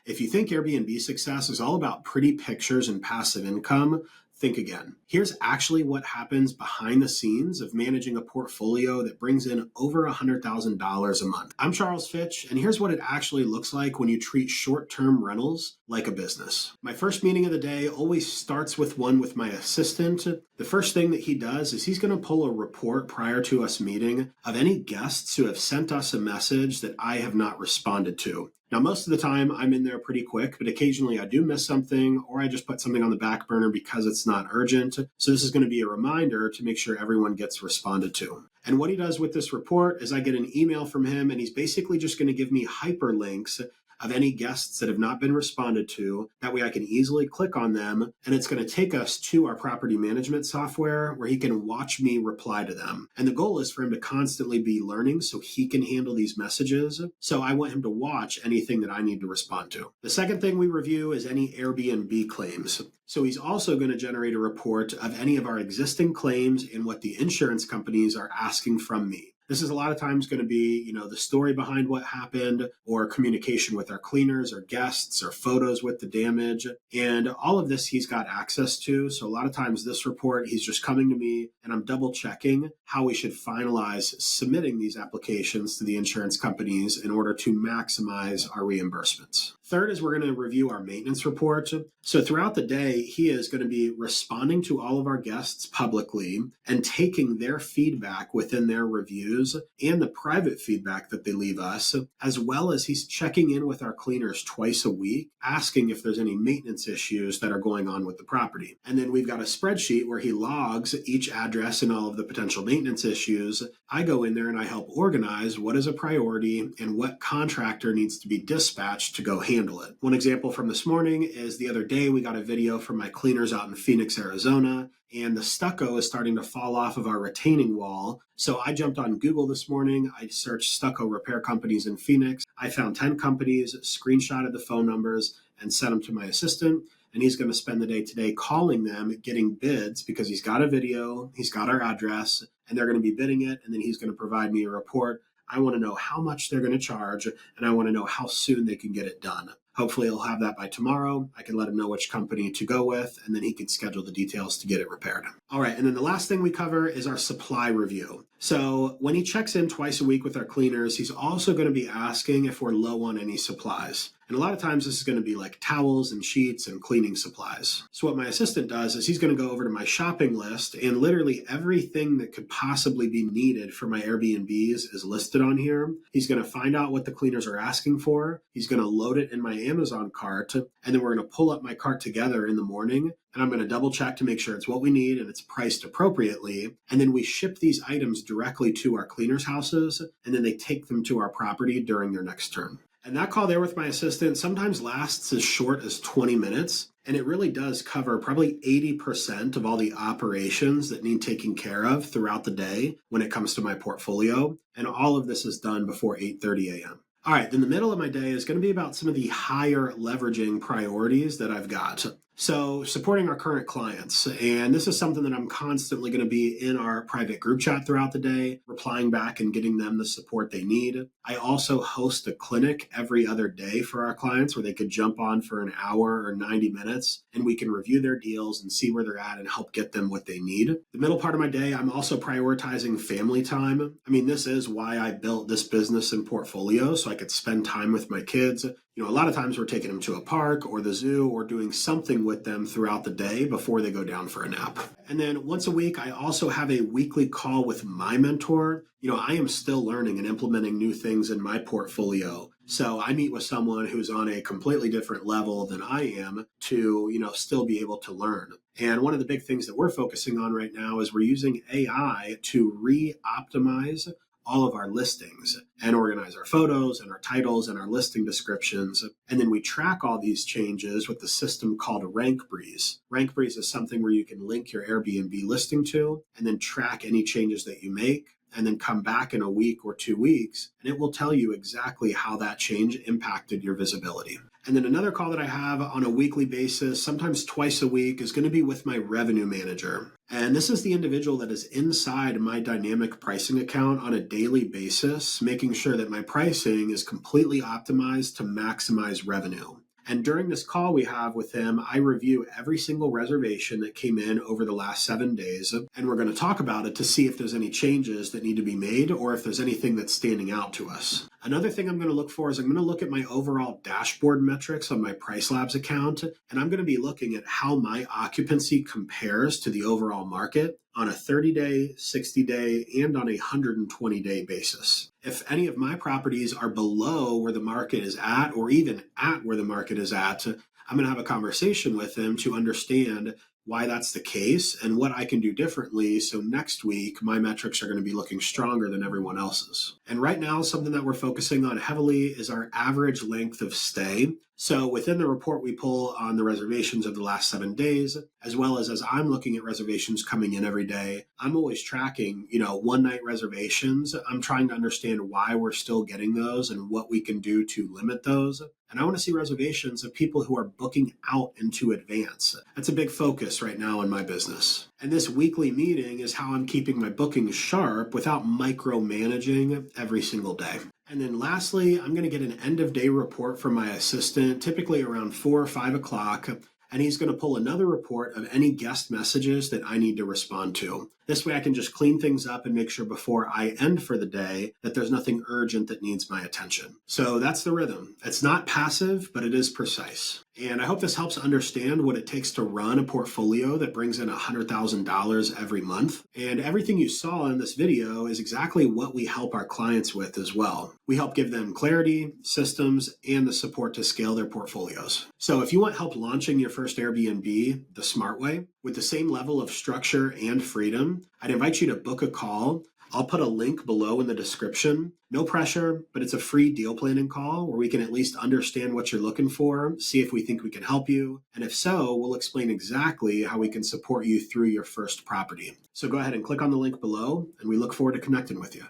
If you think Airbnb success is all about pretty pictures and passive income, think again. Here's actually what happens behind the scenes of managing a portfolio that brings in over $100,000 a month. I'm Charles Fitch, and here's what it actually looks like when you treat short-term rentals like a business. My first meeting of the day always starts with one with my assistant. The first thing that he does is he's going to pull a report prior to us meeting of any guests who have sent us a message that I have not responded to. Now, most of the time I'm in there pretty quick, but occasionally I do miss something or I just put something on the back burner because it's not urgent. So this is going to be a reminder to make sure everyone gets responded to. And what he does with this report is I get an email from him and he's basically just going to give me hyperlinks of any guests that have not been responded to. That way I can easily click on them and it's going to take us to our property management software where he can watch me reply to them. And the goal is for him to constantly be learning so he can handle these messages. So I want him to watch anything that I need to respond to. The second thing we review is any Airbnb claims. So he's also going to generate a report of any of our existing claims and what the insurance companies are asking from me. This is a lot of times going to be, the story behind what happened or communication with our cleaners or guests or photos with the damage. And all of this he's got access to. So a lot of times this report, he's just coming to me and I'm double checking how we should finalize submitting these applications to the insurance companies in order to maximize our reimbursements. Third is we're going to review our maintenance report. So throughout the day, he is going to be responding to all of our guests publicly and taking their feedback within their reviews and the private feedback that they leave us, as well as he's checking in with our cleaners twice a week, asking if there's any maintenance issues that are going on with the property. And then we've got a spreadsheet where he logs each address and all of the potential maintenance issues. I go in there and I help organize what is a priority and what contractor needs to be dispatched to go handle it. One example from this morning is the other day we got a video from my cleaners out in Phoenix, Arizona, and the stucco is starting to fall off of our retaining wall. So I jumped on Google this morning. I searched stucco repair companies in Phoenix. I found 10 companies, screenshotted the phone numbers, and sent them to my assistant. And he's going to spend the day today calling them, getting bids because he's got a video, he's got our address, and they're going to be bidding it. And then he's going to provide me a report. I want to know how much they're going to charge, and I want to know how soon they can get it done. Hopefully he'll have that by tomorrow. I can let him know which company to go with, and then he can schedule the details to get it repaired. All right, and then the last thing we cover is our supply review. So when he checks in twice a week with our cleaners, he's also going to be asking if we're low on any supplies. And a lot of times this is going to be like towels and sheets and cleaning supplies. So what my assistant does is he's going to go over to my shopping list and literally everything that could possibly be needed for my Airbnbs is listed on here. He's going to find out what the cleaners are asking for. He's going to load it in my Amazon cart, and then we're going to pull up my cart together in the morning. And I'm going to double check to make sure it's what we need and it's priced appropriately. And then we ship these items directly to our cleaners' houses, and then they take them to our property during their next turn. And that call there with my assistant sometimes lasts as short as 20 minutes. And it really does cover probably 80% of all the operations that need taking care of throughout the day when it comes to my portfolio. And all of this is done before 8:30 a.m. All right, then the middle of my day is going to be about some of the higher leveraging priorities that I've got. So supporting our current clients, and this is something that I'm constantly going to be in our private group chat throughout the day, replying back and getting them the support they need. I also host a clinic every other day for our clients where they could jump on for an hour or 90 minutes and we can review their deals and see where they're at and help get them what they need. The middle part of my day, I'm also prioritizing family time. I mean, this is why I built this business and portfolio so I could spend time with my kids. A lot of times we're taking them to a park or the zoo or doing something with them throughout the day before they go down for a nap. And then once a week, I also have a weekly call with my mentor. I am still learning and implementing new things in my portfolio. So I meet with someone who's on a completely different level than I am to, still be able to learn. And one of the big things that we're focusing on right now is we're using AI to re-optimize all of our listings and organize our photos and our titles and our listing descriptions. And then we track all these changes with the system called RankBreeze. RankBreeze is something where you can link your Airbnb listing to and then track any changes that you make and then come back in a week or 2 weeks, and it will tell you exactly how that change impacted your visibility. And then another call that I have on a weekly basis, sometimes twice a week, is going to be with my revenue manager. And this is the individual that is inside my dynamic pricing account on a daily basis, making sure that my pricing is completely optimized to maximize revenue. And during this call we have with him, I review every single reservation that came in over the last 7 days. And we're going to talk about it to see if there's any changes that need to be made or if there's anything that's standing out to us. Another thing I'm going to look for is I'm going to look at my overall dashboard metrics on my Price Labs account. And I'm going to be looking at how my occupancy compares to the overall market on a 30-day, 60-day, and on a 120-day basis. If any of my properties are below where the market is at, or even at where the market is at, I'm going to have a conversation with them to understand why that's the case and what I can do differently so next week my metrics are going to be looking stronger than everyone else's. And right now, something that we're focusing on heavily is our average length of stay. So within the report we pull on the reservations of the last 7 days, as well as I'm looking at reservations coming in every day, I'm always tracking, one night reservations. I'm trying to understand why we're still getting those and what we can do to limit those. And I want to see reservations of people who are booking out into advance. That's a big focus right now in my business. And this weekly meeting is how I'm keeping my bookings sharp without micromanaging every single day. And then lastly, I'm going to get an end of day report from my assistant, typically around 4 or 5 o'clock. And he's going to pull another report of any guest messages that I need to respond to. This way I can just clean things up and make sure before I end for the day that there's nothing urgent that needs my attention. So that's the rhythm. It's not passive, but it is precise. And I hope this helps understand what it takes to run a portfolio that brings in $100,000 every month. And everything you saw in this video is exactly what we help our clients with as well. We help give them clarity, systems, and the support to scale their portfolios. So if you want help launching your first Airbnb the smart way with the same level of structure and freedom, I'd invite you to book a call. I'll put a link below in the description. No pressure, but it's a free deal planning call where we can at least understand what you're looking for, see if we think we can help you. And if so, we'll explain exactly how we can support you through your first property. So go ahead and click on the link below, and we look forward to connecting with you.